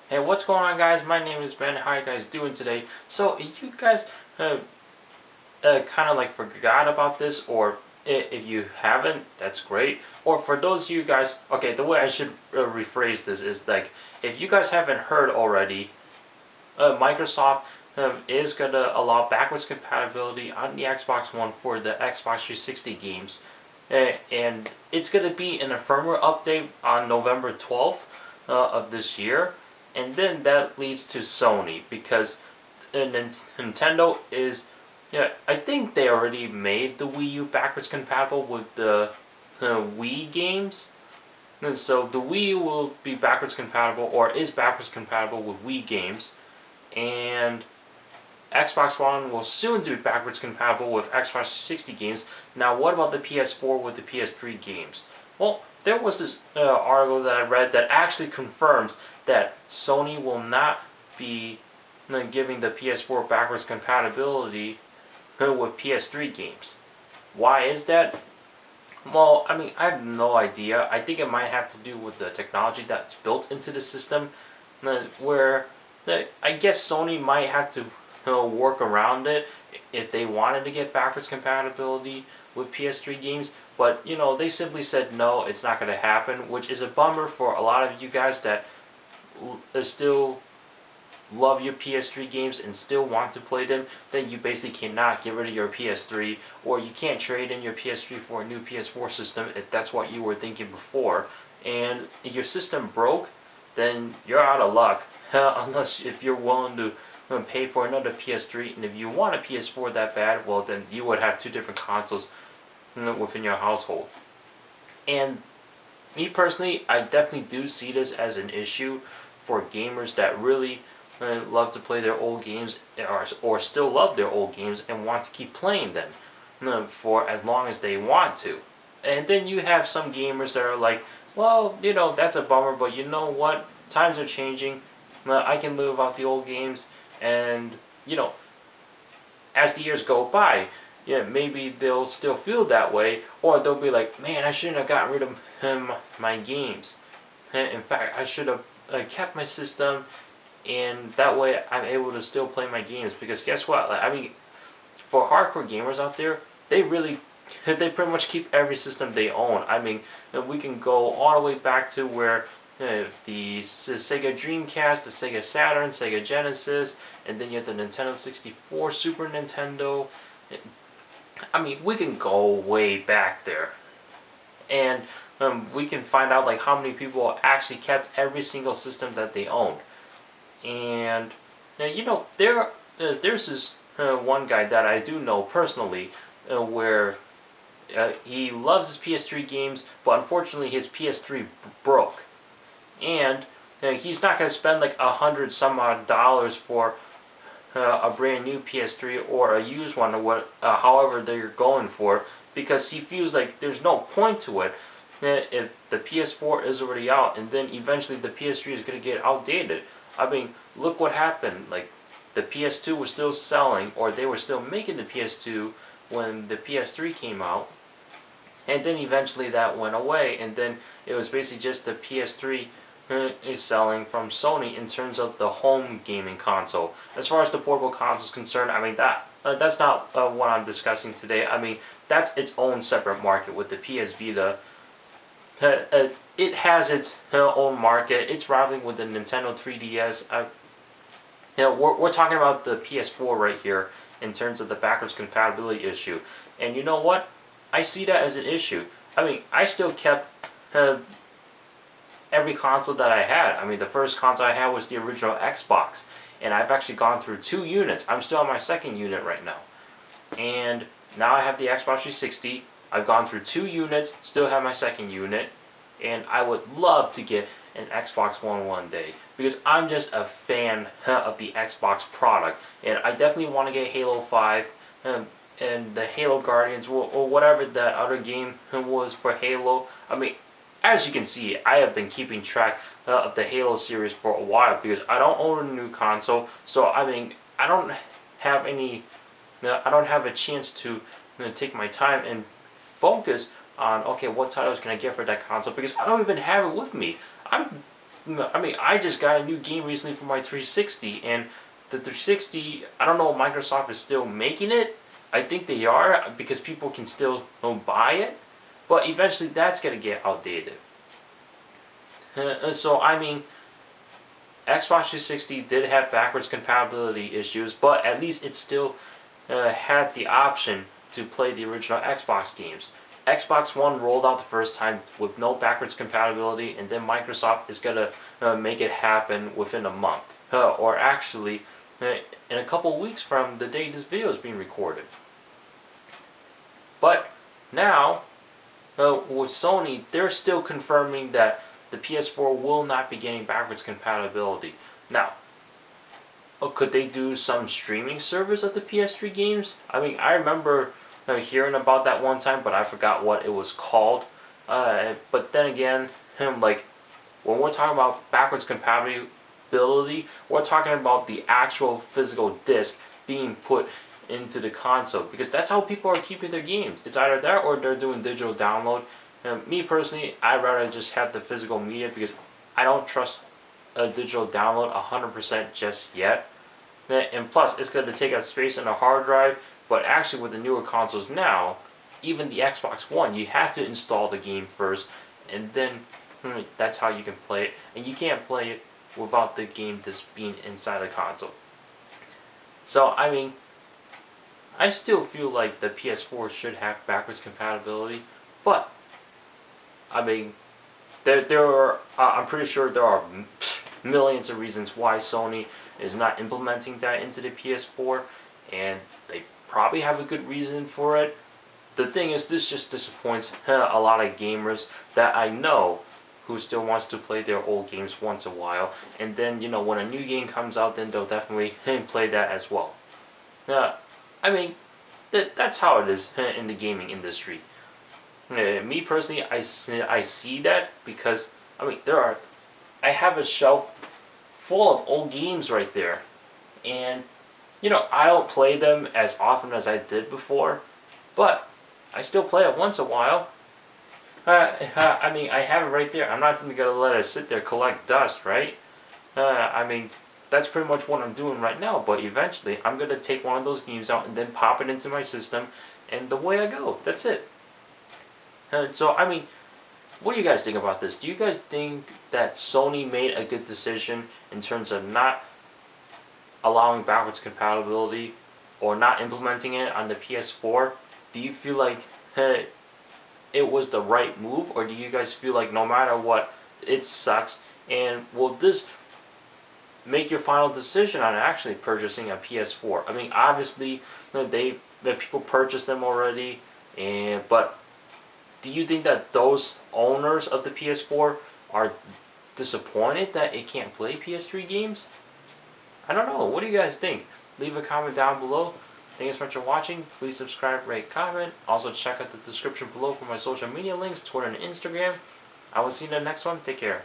Hey, what's going on, guys? My name is Ben. How are you guys doing today? So, you guys kind of like forgot about this, or if you haven't, that's great. Or for those of you guys, okay, the way I should rephrase this is like, if you guys haven't heard already, Microsoft is gonna allow backwards compatibility on the Xbox One for the Xbox 360 games, and it's gonna be in a firmware update on November 12th of this year. And then that leads to Sony, because Nintendo is, yeah, I think they already made the Wii U backwards compatible with the Wii games. And so the Wii U will be backwards compatible, or is backwards compatible with Wii games, and Xbox One will soon be backwards compatible with Xbox 360 games. Now, what about the PS4 with the PS3 games? Well, there was this article that I read that actually confirms that Sony will not be giving the PS4 backwards compatibility with PS3 games. Why is that? Well, I mean, I have no idea. I think it might have to do with the technology that's built into the system, where I guess Sony might have to work around it if they wanted to get backwards compatibility with PS3 games. But they simply said no, it's not going to happen, which is a bummer for a lot of you guys that still love your PS3 games and still want to play them. Then you basically cannot get rid of your PS3, or you can't trade in your PS3 for a new PS4 system if that's what you were thinking before. And if your system broke, then you're out of luck, unless if you're willing to pay for another PS3. And if you want a PS4 that bad, well, then you would have two different consoles within your household. And me personally, I definitely do see this as an issue for gamers that really love to play their old games, or still love their old games and want to keep playing them for as long as they want to. And then you have some gamers that are like, well, that's a bummer, but you know what? Times are changing. I can live without the old games, and as the years go by, yeah, maybe they'll still feel that way, or they'll be like, man, I shouldn't have gotten rid of my games. In fact, I should have kept my system, and that way I'm able to still play my games. Because guess what? Like, I mean, for hardcore gamers out there, they pretty much keep every system they own. I mean, we can go all the way back to where the Sega Dreamcast, the Sega Saturn, Sega Genesis, and then you have the Nintendo 64, Super Nintendo. I mean, we can go way back there, and we can find out like how many people actually kept every single system that they owned. And there's this one guy that I do know personally, where he loves his PS3 games, but unfortunately his PS3 broke, and he's not going to spend like $100 some odd dollars for a brand new PS3 or a used one, or however they're going for, because he feels like there's no point to it if the PS4 is already out, and then eventually the PS3 is going to get outdated. I mean, look what happened. Like, the PS2 was still selling, or they were still making the PS2 when the PS3 came out, and then eventually that went away, and then it was basically just the PS3 is selling from Sony in terms of the home gaming console. As far as the portable console is concerned, I mean, that's not what I'm discussing today. I mean, that's its own separate market with the PS Vita. It has its own market. It's rivaling with the Nintendo 3DS. We're talking about the PS4 right here in terms of the backwards compatibility issue. And you know what? I see that as an issue. I mean, I still kept every console that I had. I mean, the first console I had was the original Xbox, and I've actually gone through 2 units. I'm still on my second unit right now, and now I have the Xbox 360. I've gone through 2 units, still have my second unit, and I would love to get an Xbox one day, because I'm just a fan of the Xbox product, and I definitely want to get Halo 5 and the Halo Guardians, or whatever that other game was for Halo. I mean, as you can see, I have been keeping track of the Halo series for a while, because I don't own a new console, so I mean, I don't have a chance to take my time and focus on, okay, what titles can I get for that console, because I don't even have it with me. I'm I mean, I just got a new game recently for my 360, and the 360, I don't know if Microsoft is still making it. I think they are because people can still buy it, but eventually that's gonna get outdated. So I mean, Xbox 360 did have backwards compatibility issues, but at least it still had the option to play the original Xbox games. Xbox One rolled out the first time with no backwards compatibility, and then Microsoft is going to make it happen within a month. Or actually, in a couple weeks from the day this video is being recorded. But now, with Sony, they're still confirming that the PS4 will not be getting backwards compatibility. Now, could they do some streaming service of the PS3 games? I mean, I remember hearing about that one time, but I forgot what it was called. But then again, like when we're talking about backwards compatibility, we're talking about the actual physical disc being put into the console, because that's how people are keeping their games. It's either that or they're doing digital download. Me personally, I'd rather just have the physical media because I don't trust a digital download 100% just yet. And plus, it's going to take up space on a hard drive. But actually, with the newer consoles now, even the Xbox One, you have to install the game first, and then that's how you can play it. And you can't play it without the game just being inside the console. So I mean, I still feel like the PS4 should have backwards compatibility, but I mean, there are I'm pretty sure there are millions of reasons why Sony is not implementing that into the PS4, and they probably have a good reason for it. The thing is, this just disappoints a lot of gamers that I know who still wants to play their old games once in a while, and then when a new game comes out, then they'll definitely play that as well. I mean, that's how it is in the gaming industry. Me personally, I see that because I mean I have a shelf full of old games right there, and I don't play them as often as I did before, but I still play it once in a while. I mean, I have it right there. I'm not going to let it sit there collect dust, right? I mean, that's pretty much what I'm doing right now, but eventually I'm going to take one of those games out and then pop it into my system, and away I go. That's it. So, I mean, what do you guys think about this? Do you guys think that Sony made a good decision in terms of not allowing backwards compatibility or not implementing it on the PS4? Do you feel like it was the right move, or do you guys feel like no matter what, it sucks? And will this make your final decision on actually purchasing a PS4? I mean, obviously, the people purchased them already, but do you think that those owners of the PS4 are disappointed that it can't play PS3 games? I don't know. What do you guys think? Leave a comment down below. Thank you so much for watching. Please subscribe, rate, comment. Also check out the description below for my social media links, Twitter and Instagram. I will see you in the next one. Take care.